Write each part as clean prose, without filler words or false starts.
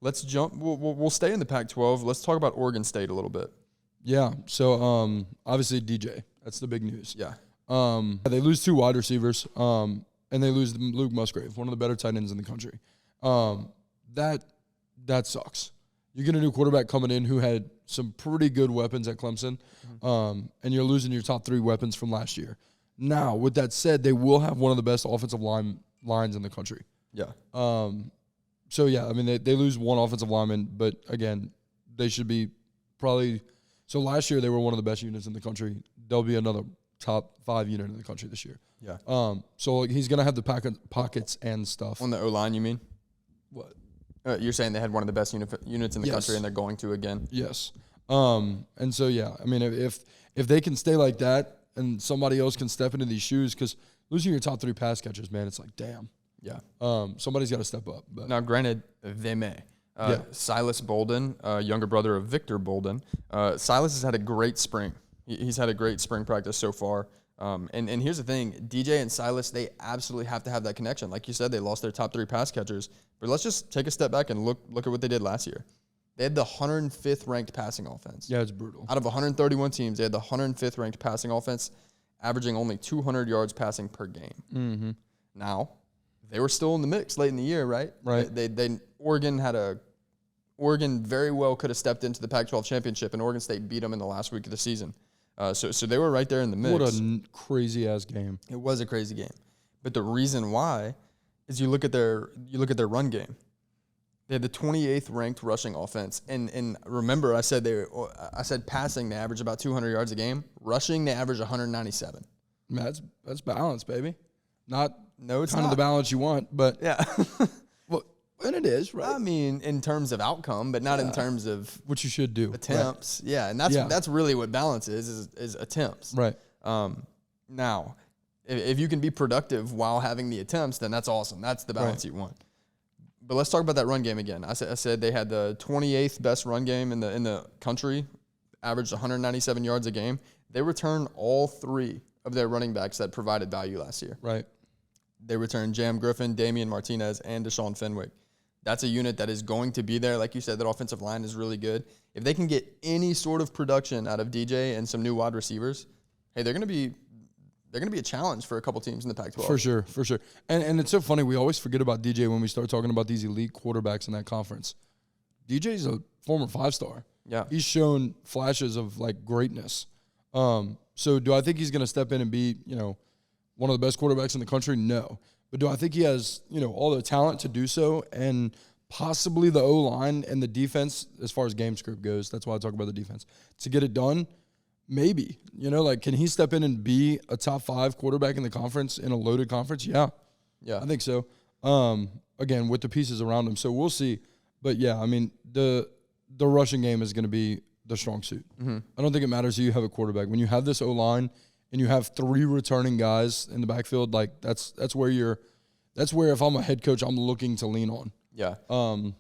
Let's jump. We'll stay in the Pac-12. Let's talk about Oregon State a little bit. Yeah. So obviously DJ. That's the big news. Yeah. They lose 2 wide receivers. And they lose Luke Musgrave, one of the better tight ends in the country. That sucks. You get a new quarterback coming in who had some pretty good weapons at Clemson, and you're losing your top 3 weapons from last year. Now, with that said, they will have one of the best offensive lines in the country. Yeah. So, yeah, I mean, they lose one offensive lineman, but, again, they should be probably – so last year they were one of the best units in the country. They'll be another top 5 unit in the country this year. Yeah. So he's going to have the pockets and stuff. On the O-line, you mean? What? You're saying they had one of the best units in the country, and they're going to again? Yes. And so, yeah, I mean, if they can stay like that and somebody else can step into these shoes, because losing your top 3 pass catchers, man, it's like, damn. Yeah. Somebody's got to step up. But. Now, granted, they may. Silas Bolden, younger brother of Victor Bolden. Silas has had a great spring. He's had a great spring practice so far. And here's the thing, DJ and Silas, they absolutely have to have that connection. Like you said, they lost their top 3 pass catchers. But let's just take a step back and look at what they did last year. They had the 105th ranked passing offense. Yeah, it's brutal. Out of 131 teams, they had the 105th ranked passing offense, averaging only 200 yards passing per game. Mm-hmm. Now, they were still in the mix late in the year, right? Right. Oregon very well could have stepped into the Pac-12 championship, and Oregon State beat them in the last week of the season. So they were right there in the mix. What a crazy-ass game. It was a crazy game. But the reason why is you look at their run game. They had the 28th ranked rushing offense. And remember, I said passing, they average about 200 yards a game. Rushing, they average 197. That's balance, baby. No, it's kind not of the balance you want, but yeah. Well, and it is, right? I mean, in terms of outcome, but not in terms of what you should do. Attempts. Right. Yeah, and that's really what balance is attempts. Right. Now, if you can be productive while having the attempts, then that's awesome. That's the balance you want. But let's talk about that run game again. I said they had the 28th best run game in the country, averaged 197 yards a game. They returned all 3 of their running backs that provided value last year. Right. They returned Jam Griffin, Damian Martinez, and Deshaun Fenwick. That's a unit that is going to be there. Like you said, that offensive line is really good. If they can get any sort of production out of DJ and some new wide receivers, hey, they're going to be a challenge for a couple teams in the Pac-12. For sure. And it's so funny. We always forget about DJ when we start talking about these elite quarterbacks in that conference. DJ's a former 5-star. Yeah. He's shown flashes of, like, greatness. So do I think he's going to step in and be, one of the best quarterbacks in the country? No. But do I think he has, all the talent to do so and possibly the O-line and the defense as far as game script goes? That's why I talk about the defense. To get it done, maybe. Can he step in and be a top 5 quarterback in the conference in a loaded conference? Yeah. I think so. Again, with the pieces around him. So we'll see. But, yeah, I mean, the rushing game is going to be the strong suit. Mm-hmm. I don't think it matters who you have a quarterback. When you have this O-line – and you have 3 returning guys in the backfield, like that's where if I'm a head coach, I'm looking to lean on. Yeah.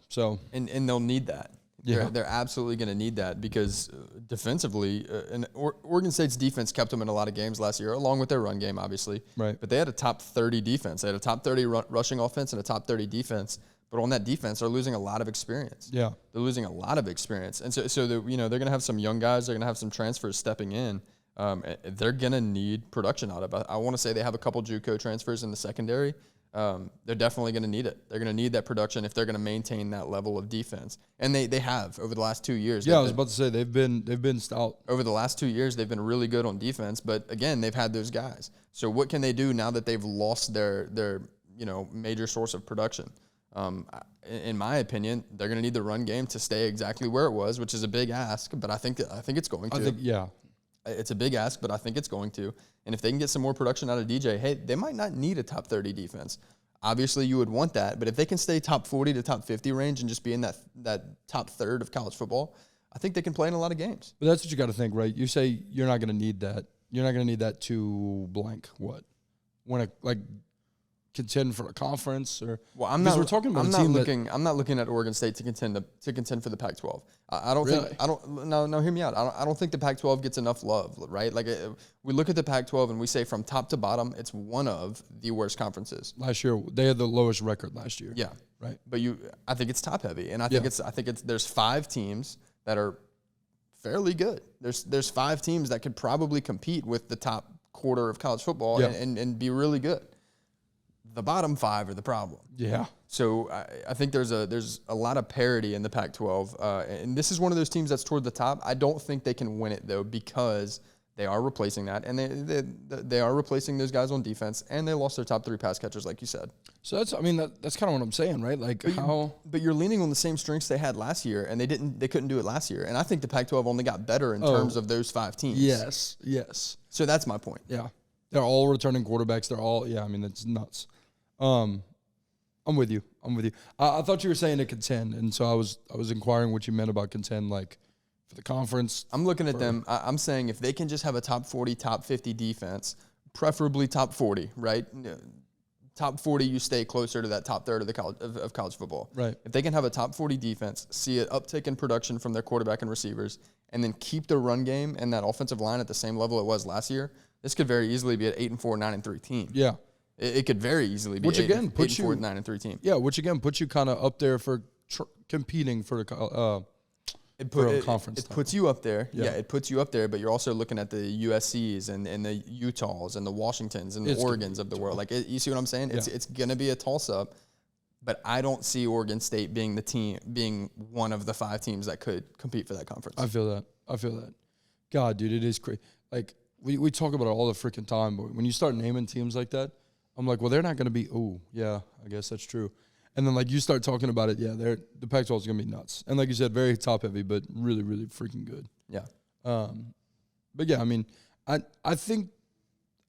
So and they'll need that. Yeah. They're absolutely going to need that because defensively, and Oregon State's defense kept them in a lot of games last year, along with their run game, obviously. Right. But they had a top 30 defense. They had a top 30 rushing offense and a top 30 defense. But on that defense, they're losing a lot of experience. Yeah. They're losing a lot of experience, and so they're going to have some young guys. They're going to have some transfers stepping in. They're going to need production out of it. I want to say they have a couple JUCO transfers in the secondary. They're definitely going to need it. They're going to need that production if they're going to maintain that level of defense. And they have over the last 2 years. Yeah, I was about to say they've been stout. Over the last 2 years, they've been really good on defense. But, again, they've had those guys. So what can they do now that they've lost their major source of production? In my opinion, they're going to need the run game to stay exactly where it was, which is a big ask. But I think it's going to. It's a big ask, but I think it's going to. And if they can get some more production out of DJ, hey, they might not need a top 30 defense. Obviously, you would want that. But if they can stay top 40 to top 50 range and just be in that top third of college football, I think they can play in a lot of games. But that's what you got to think, right? You say you're not going to need that. You're not going to need that to blank what? Contend for a conference or I'm not looking at Oregon State to contend for the Pac-12. I don't really? think hear me out. I don't think the Pac-12 gets enough love, right? Like we look at the Pac-12 and we say from top to bottom, it's one of the worst conferences. Last year they had the lowest record last year. Yeah. Right. But I think it's top heavy, and I think there's 5 teams that are fairly good. There's 5 teams that could probably compete with the top quarter of college football and be really good. The bottom 5 are the problem. Yeah. So I think there's a lot of parity in the Pac-12, and this is one of those teams that's toward the top. I don't think they can win it though, because they are replacing that, and they are replacing those guys on defense, and they lost their top 3 pass catchers, like you said. So that's kind of what I'm saying, right? Like but you're leaning on the same strengths they had last year, and they couldn't do it last year. And I think the Pac-12 only got better in terms of those 5 teams. Yes. So that's my point. Yeah, they're all returning quarterbacks. They're all it's nuts. I'm with you. I thought you were saying to contend, and so I was inquiring what you meant about contend, like for the conference. I'm looking at them. I'm saying if they can just have a top 40, top 50 defense, preferably top 40, right? Top 40, you stay closer to that top third of the college football. Right. If they can have a top 40 defense, see an uptick in production from their quarterback and receivers, and then keep the run game and that offensive line at the same level it was last year, this could very easily be an 8-4, 9-3 team. Yeah. It could very easily be 8-4, 9-3 team. Yeah, which again puts you kind of up there for competing for the conference. It puts you up there. Yeah, it puts you up there, but you're also looking at the USCs and the Utahs and the Washingtons and the Oregons of the world. Like, you see what I'm saying? It's going to be a toss-up, but I don't see Oregon State being one of the 5 teams that could compete for that conference. I feel that. God, dude, it is crazy. Like, we talk about it all the freaking time, but when you start naming teams like that, I'm like, well, they're not going to be, I guess that's true. And then, like, you start talking about it, the Pac-12 is going to be nuts. And like you said, very top-heavy, but really, really freaking good. Yeah. But, yeah, I mean, I think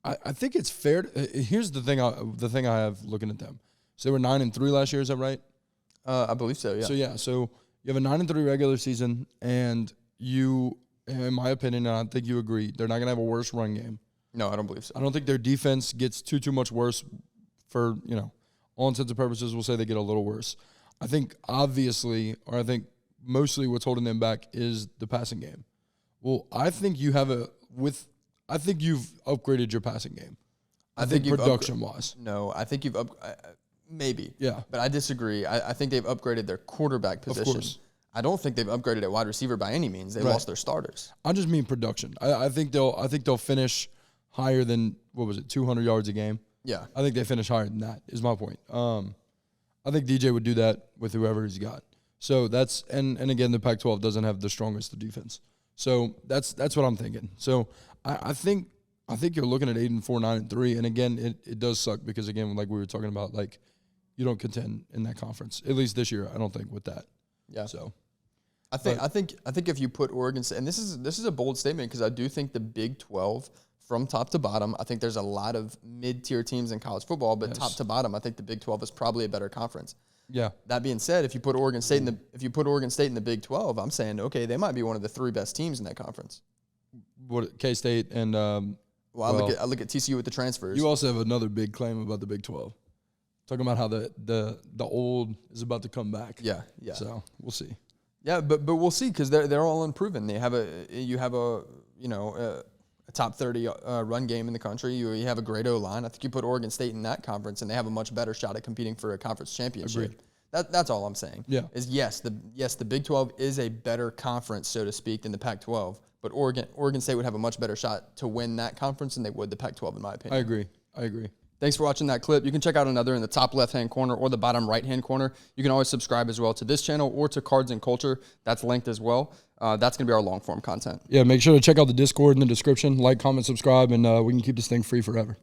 it's fair. Here's the thing I have looking at them. So they were 9-3 last year, is that right? I believe so, yeah. So you have a 9-3 regular season, and you, in my opinion, and I think you agree, they're not going to have a worse run game. No, I don't believe so. I don't think their defense gets too much worse for, all intents and purposes, we'll say they get a little worse. I think mostly what's holding them back is the passing game. Well, I think you've upgraded your passing game. I think production-wise. No, I think you've maybe. Yeah. But I disagree. I think they've upgraded their quarterback position. Of course. I don't think they've upgraded at wide receiver by any means. They lost their starters. I just mean production. I think they'll finish higher than, 200 yards a game. Yeah. I think they finish higher than that, is my point. I think DJ would do that with whoever he's got. So that's and again, the Pac-12 doesn't have the strongest defense. So that's what I'm thinking. So I think you're looking at 8-4, 9-3, and again, it does suck because again, like we were talking about, like you don't contend in that conference, at least this year. I don't think with that. Yeah. So I think if you put Oregon State, and this is a bold statement because I do think the Big 12 from top to bottom, I think there's a lot of mid-tier teams in college football, but top to bottom, I think the Big 12 is probably a better conference. Yeah. That being said, if you put Oregon State in the Big 12, I'm saying okay, they might be one of the 3 best teams in that conference. What K-State and I look at TCU with the transfers. You also have another big claim about the Big 12. Talking about how the old is about to come back. Yeah. So we'll see. Yeah, but we'll see because they're all unproven. You have a top 30 run game in the country. You have a great O-line. I think you put Oregon State in that conference, and they have a much better shot at competing for a conference championship. Agreed. That's all I'm saying. Yeah. The Big 12 is a better conference, so to speak, than the Pac-12. But Oregon State would have a much better shot to win that conference than they would the Pac-12, in my opinion. I agree. Thanks for watching that clip. You can check out another in the top left-hand corner or the bottom right-hand corner. You can always subscribe as well to this channel or to Cards and Culture. That's linked as well. That's going to be our long-form content. Yeah, make sure to check out the Discord in the description. Like, comment, subscribe, and we can keep this thing free forever.